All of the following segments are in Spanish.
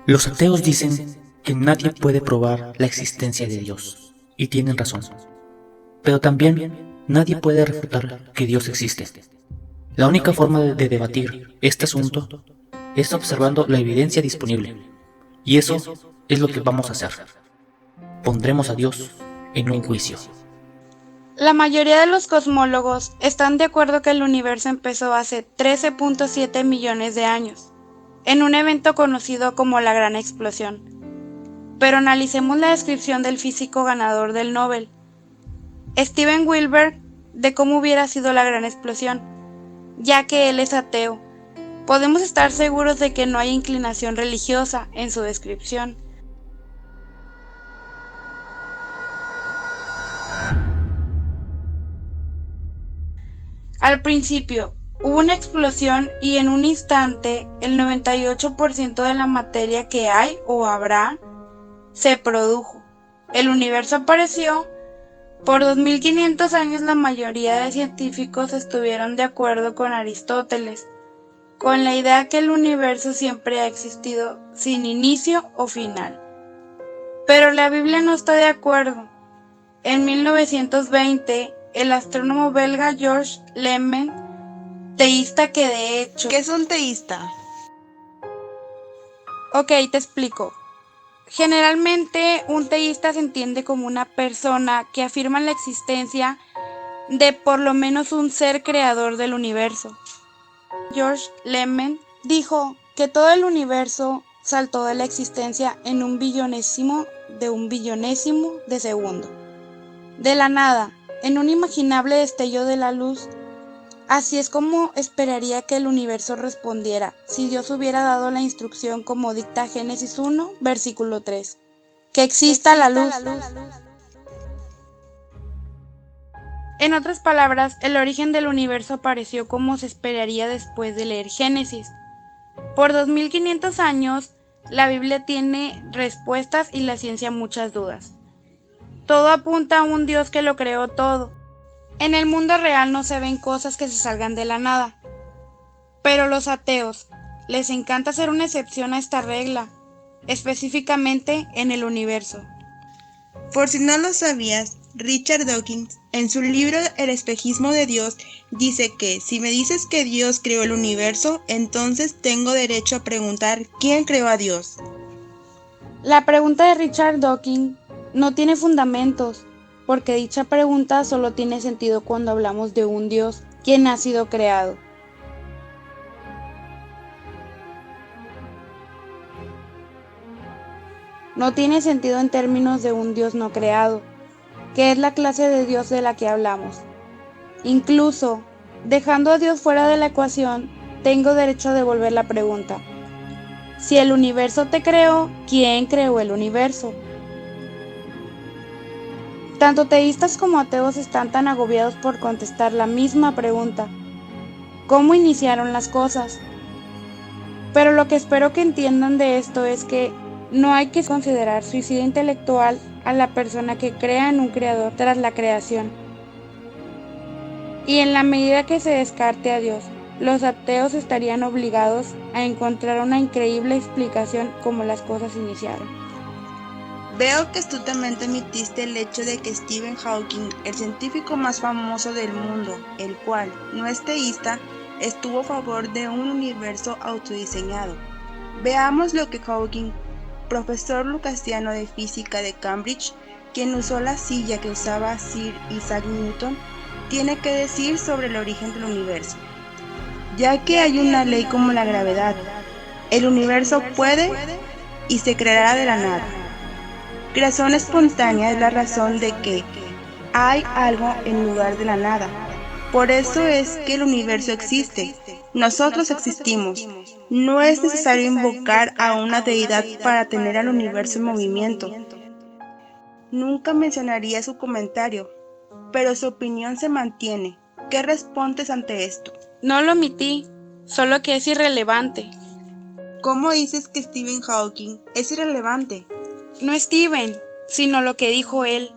Los ateos dicen que nadie puede probar la existencia de Dios, y tienen razón. Pero también nadie puede refutar que Dios existe. La única forma de debatir este asunto es observando la evidencia disponible, y eso es lo que vamos a hacer. Pondremos a Dios en un juicio. La mayoría de los cosmólogos están de acuerdo que el universo empezó hace 13.7 millones de años, en un evento conocido como la Gran Explosión. Pero analicemos la descripción del físico ganador del Nobel, Steven Wilber, de cómo hubiera sido la Gran Explosión, ya que él es ateo. Podemos estar seguros de que no hay inclinación religiosa en su descripción. Al principio, hubo una explosión y en un instante el 98% de la materia que hay o habrá se produjo. El universo apareció. Por 2500 años la mayoría de científicos estuvieron de acuerdo con Aristóteles, con la idea que el universo siempre ha existido sin inicio o final. Pero la Biblia no está de acuerdo. En 1920, el astrónomo belga Georges Lehmann, teísta que de hecho... ¿Qué es un teísta? Ok, te explico. Generalmente un teísta se entiende como una persona que afirma la existencia de por lo menos un ser creador del universo. Georges Lehmann dijo que todo el universo saltó de la existencia en un billonésimo de segundo. De la nada, en un imaginable destello de la luz. Así es como esperaría que el universo respondiera si Dios hubiera dado la instrucción como dicta Génesis 1, versículo 3. Que exista la luz. En otras palabras, el origen del universo apareció como se esperaría después de leer Génesis. Por 2500 años, la Biblia tiene respuestas y la ciencia muchas dudas. Todo apunta a un Dios que lo creó todo. En el mundo real no se ven cosas que se salgan de la nada. Pero los ateos les encanta hacer una excepción a esta regla, específicamente en el universo. Por si no lo sabías, Richard Dawkins, en su libro El espejismo de Dios, dice que si me dices que Dios creó el universo, entonces tengo derecho a preguntar ¿quién creó a Dios? La pregunta de Richard Dawkins no tiene fundamentos, porque dicha pregunta solo tiene sentido cuando hablamos de un Dios, quien ha sido creado. No tiene sentido en términos de un Dios no creado, que es la clase de Dios de la que hablamos. Incluso, dejando a Dios fuera de la ecuación, tengo derecho a devolver la pregunta. Si el universo te creó, ¿quién creó el universo? Tanto teístas como ateos están tan agobiados por contestar la misma pregunta. ¿Cómo iniciaron las cosas? Pero lo que espero que entiendan de esto es que no hay que considerar suicidio intelectual a la persona que crea en un creador tras la creación. Y en la medida que se descarte a Dios, los ateos estarían obligados a encontrar una increíble explicación cómo las cosas iniciaron. Veo que astutamente admitiste el hecho de que Stephen Hawking, el científico más famoso del mundo, el cual no es teísta, estuvo a favor de un universo autodiseñado. Veamos lo que Hawking, profesor lucasiano de física de Cambridge, quien usó la silla que usaba Sir Isaac Newton, tiene que decir sobre el origen del universo. Ya que hay una ley como la gravedad, el universo puede y se creará de la nada. Creación espontánea es la razón de que hay algo en lugar de la nada. Por eso es que el universo existe. Nosotros existimos. No es necesario invocar a una deidad para tener al universo en movimiento. Nunca mencionaría su comentario, pero su opinión se mantiene. ¿Qué respondes ante esto? No lo omití, solo que es irrelevante. ¿Cómo dices que Stephen Hawking es irrelevante? No Stephen, sino lo que dijo él,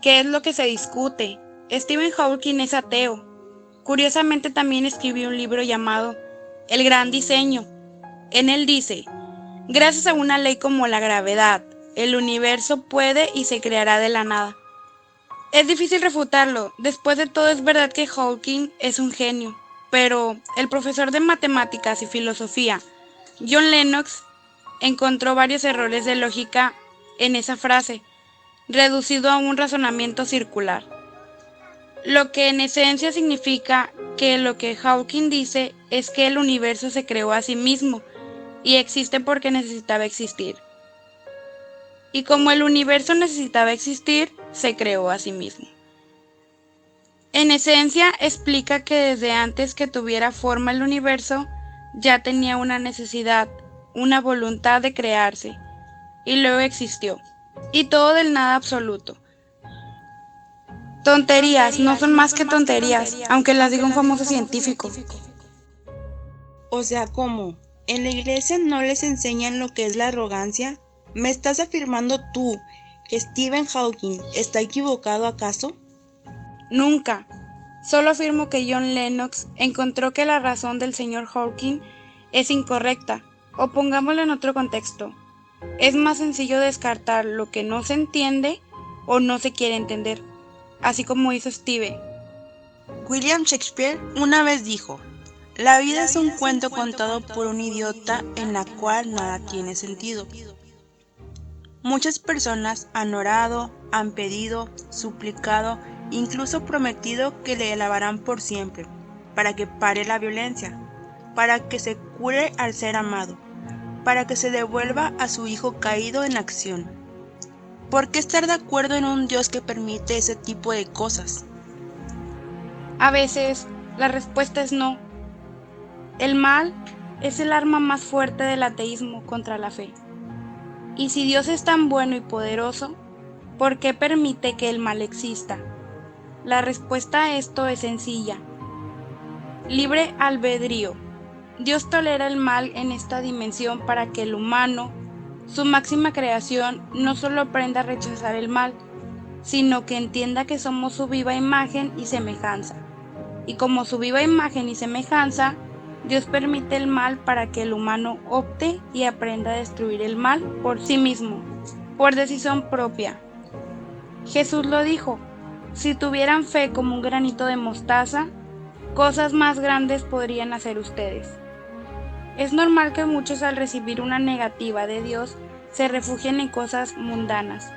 que es lo que se discute. Stephen Hawking es ateo. Curiosamente también escribió un libro llamado El Gran Diseño. En él dice, Gracias a una ley como la gravedad, el universo puede y se creará de la nada. Es difícil refutarlo. Después de todo, es verdad que Hawking es un genio, pero el profesor de matemáticas y filosofía, John Lennox, encontró varios errores de lógica en esa frase, reducido a un razonamiento circular. Lo que en esencia significa que lo que Hawking dice es que el universo se creó a sí mismo y existe porque necesitaba existir. Y como el universo necesitaba existir, se creó a sí mismo. En esencia, explica que desde antes que tuviera forma el universo, ya tenía una necesidad, una voluntad de crearse, y luego existió. Y todo del nada absoluto. Tonterías, no son más que tonterías, aunque las diga un famoso científico. O sea, ¿cómo? ¿En la iglesia no les enseñan lo que es la arrogancia? ¿Me estás afirmando tú que Stephen Hawking está equivocado acaso? Nunca. Solo afirmo que John Lennox encontró que la razón del señor Hawking es incorrecta, o pongámoslo en otro contexto. Es más sencillo descartar lo que no se entiende o no se quiere entender, así como hizo Steve. William Shakespeare una vez dijo: la vida es un cuento contado por un idiota en la cual nada tiene sentido. Muchas personas han orado, han pedido, suplicado, incluso prometido que le alabarán por siempre, para que pare la violencia, para que se cure al ser amado, para que se devuelva a su hijo caído en acción. ¿Por qué estar de acuerdo en un Dios que permite ese tipo de cosas? A veces, la respuesta es no. El mal es el arma más fuerte del ateísmo contra la fe. Y si Dios es tan bueno y poderoso, ¿por qué permite que el mal exista? La respuesta a esto es sencilla. Libre albedrío. Dios tolera el mal en esta dimensión para que el humano, su máxima creación, no solo aprenda a rechazar el mal, sino que entienda que somos su viva imagen y semejanza. Y como su viva imagen y semejanza, Dios permite el mal para que el humano opte y aprenda a destruir el mal por sí mismo, por decisión propia. Jesús lo dijo: si tuvieran fe como un granito de mostaza, cosas más grandes podrían hacer ustedes. Es normal que muchos, al recibir una negativa de Dios, se refugien en cosas mundanas,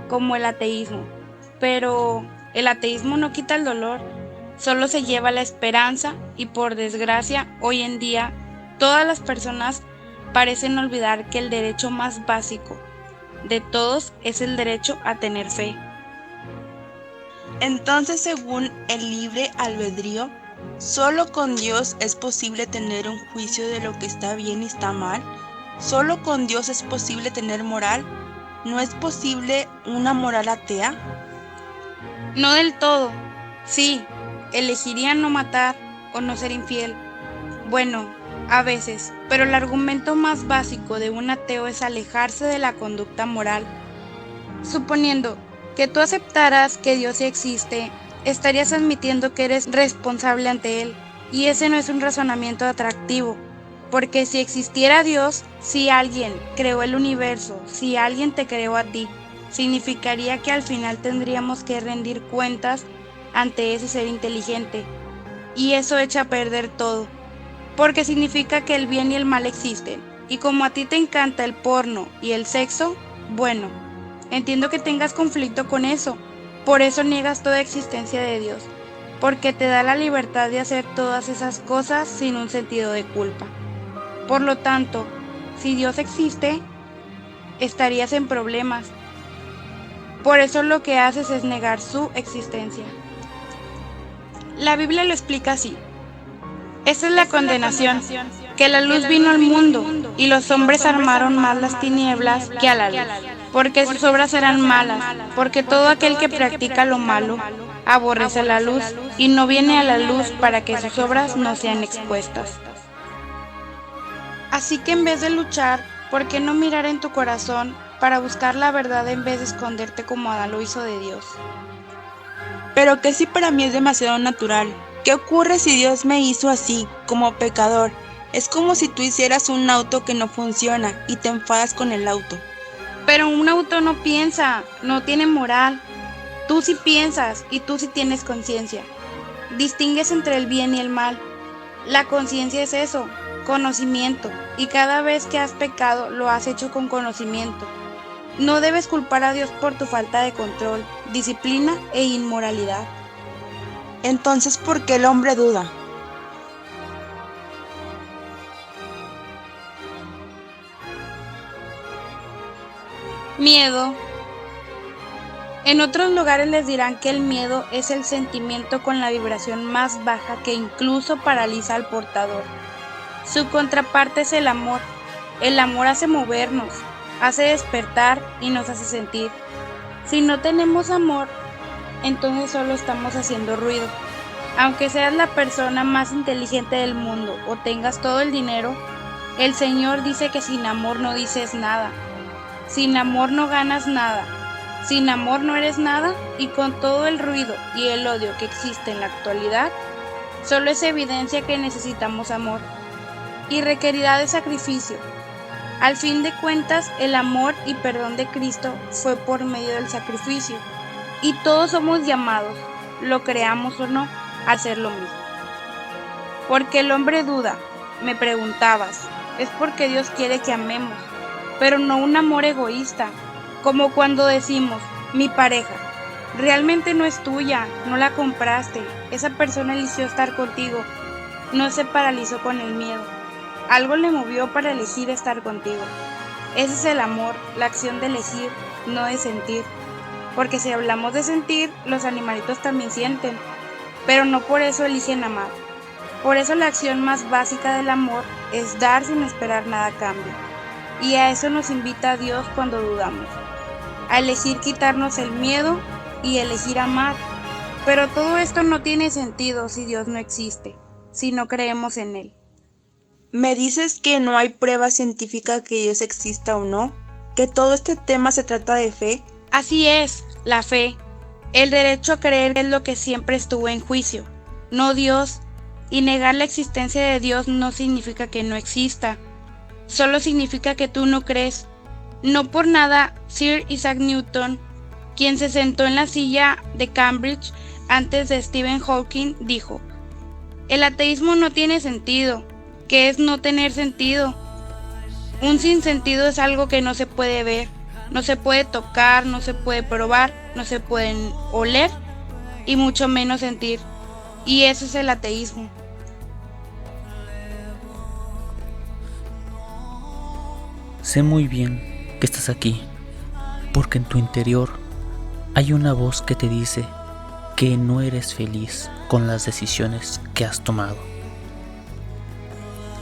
como el ateísmo. Pero el ateísmo no quita el dolor, solo se lleva la esperanza, y por desgracia, hoy en día, todas las personas parecen olvidar que el derecho más básico de todos es el derecho a tener fe. Entonces, según el libre albedrío, ¿solo con Dios es posible tener un juicio de lo que está bien y está mal? ¿Solo con Dios es posible tener moral? ¿No es posible una moral atea? No del todo. Sí, elegiría no matar o no ser infiel. Bueno, a veces, pero el argumento más básico de un ateo es alejarse de la conducta moral. Suponiendo que tú aceptaras que Dios sí existe, estarías admitiendo que eres responsable ante Él, y ese no es un razonamiento atractivo, porque si existiera Dios, si alguien creó el universo, si alguien te creó a ti, significaría que al final tendríamos que rendir cuentas ante ese ser inteligente, y eso echa a perder todo, porque significa que el bien y el mal existen, y como a ti te encanta el porno y el sexo, bueno, entiendo que tengas conflicto con eso, por eso niegas toda existencia de Dios, porque te da la libertad de hacer todas esas cosas sin un sentido de culpa. Por lo tanto, si Dios existe, estarías en problemas. Por eso lo que haces es negar su existencia. La Biblia lo explica así. Esa es la condenación, que la luz vino al mundo, y los hombres amaron más las tinieblas que a la luz, porque sus obras eran malas, porque todo aquel que practica lo malo aborrece la luz, y no viene a la luz para que sus obras no sean expuestas. Así que en vez de luchar, ¿por qué no mirar en tu corazón para buscar la verdad en vez de esconderte como Adán lo hizo de Dios? Pero que si para mí es demasiado natural. ¿Qué ocurre si Dios me hizo así, como pecador, Es como si tú hicieras un auto que no funciona y te enfadas con el auto. Pero un auto no piensa, no tiene moral. Tú sí piensas y tú sí tienes conciencia. Distingues entre el bien y el mal. La conciencia es eso, conocimiento, y cada vez que has pecado lo has hecho con conocimiento. No debes culpar a Dios por tu falta de control, disciplina e inmoralidad. Entonces, ¿por qué el hombre duda? Miedo. En otros lugares les dirán que el miedo es el sentimiento con la vibración más baja que incluso paraliza al portador. Su contraparte es el amor. El amor hace movernos, hace despertar y nos hace sentir. Si no tenemos amor, entonces solo estamos haciendo ruido. Aunque seas la persona más inteligente del mundo o tengas todo el dinero, el Señor dice que sin amor no dices nada. Sin amor no ganas nada. Sin amor no eres nada, y con todo el ruido y el odio que existe en la actualidad, solo es evidencia que necesitamos amor y requerirá de sacrificio. Al fin de cuentas, el amor y perdón de Cristo fue por medio del sacrificio, y todos somos llamados, lo creamos o no, a hacer lo mismo. Porque el hombre duda, me preguntabas, es porque Dios quiere que amemos, pero no un amor egoísta, como cuando decimos, mi pareja, realmente no es tuya, no la compraste, esa persona eligió estar contigo, no se paralizó con el miedo, algo le movió para elegir estar contigo. Ese es el amor, la acción de elegir, no de sentir, porque si hablamos de sentir, los animalitos también sienten, pero no por eso eligen amar. Por eso la acción más básica del amor es dar sin esperar nada a cambio, y a eso nos invita a Dios cuando dudamos. A elegir quitarnos el miedo y elegir amar. Pero todo esto no tiene sentido si Dios no existe, si no creemos en Él. ¿Me dices que no hay prueba científica que Dios exista o no? ¿Que todo este tema se trata de fe? Así es, la fe. El derecho a creer es lo que siempre estuvo en juicio, no Dios. Y negar la existencia de Dios no significa que no exista, solo significa que tú no crees. No por nada, Sir Isaac Newton, quien se sentó en la silla de Cambridge antes de Stephen Hawking, dijo: el ateísmo no tiene sentido. ¿Qué es no tener sentido? Un sinsentido es algo que no se puede ver, no se puede tocar, no se puede probar, no se puede oler y mucho menos sentir. Y eso es el ateísmo. Sé muy bien que estás aquí, porque en tu interior hay una voz que te dice que no eres feliz con las decisiones que has tomado.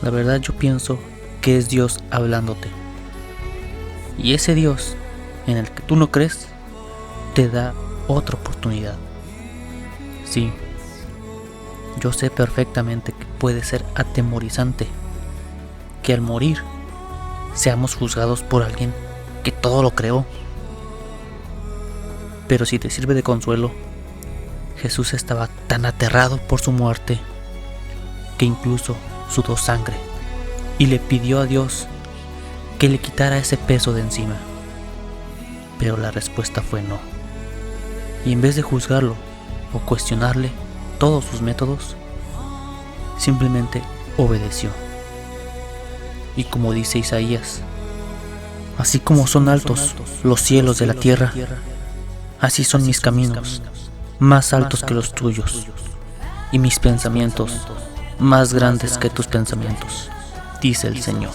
La verdad, yo pienso que es Dios hablándote, y ese Dios en el que tú no crees te da otra oportunidad. Sí, yo sé perfectamente que puede ser atemorizante que al morir seamos juzgados por alguien que todo lo creó. Pero si te sirve de consuelo, Jesús estaba tan aterrado por su muerte que incluso sudó sangre y le pidió a Dios que le quitara ese peso de encima. Pero la respuesta fue no. Y en vez de juzgarlo o cuestionarle todos sus métodos, simplemente obedeció. Y como dice Isaías, así como son altos los cielos de la tierra, así son mis caminos, más altos que los tuyos, y mis pensamientos más grandes que tus pensamientos, dice el Señor.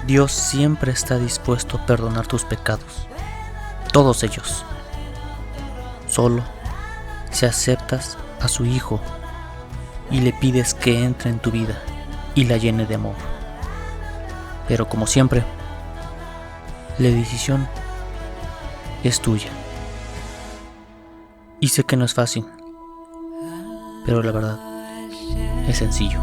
Dios siempre está dispuesto a perdonar tus pecados, todos ellos, solo si aceptas a su Hijo y le pides que entre en tu vida y la llene de amor. Pero como siempre, la decisión es tuya. Y sé que no es fácil, pero la verdad es sencillo.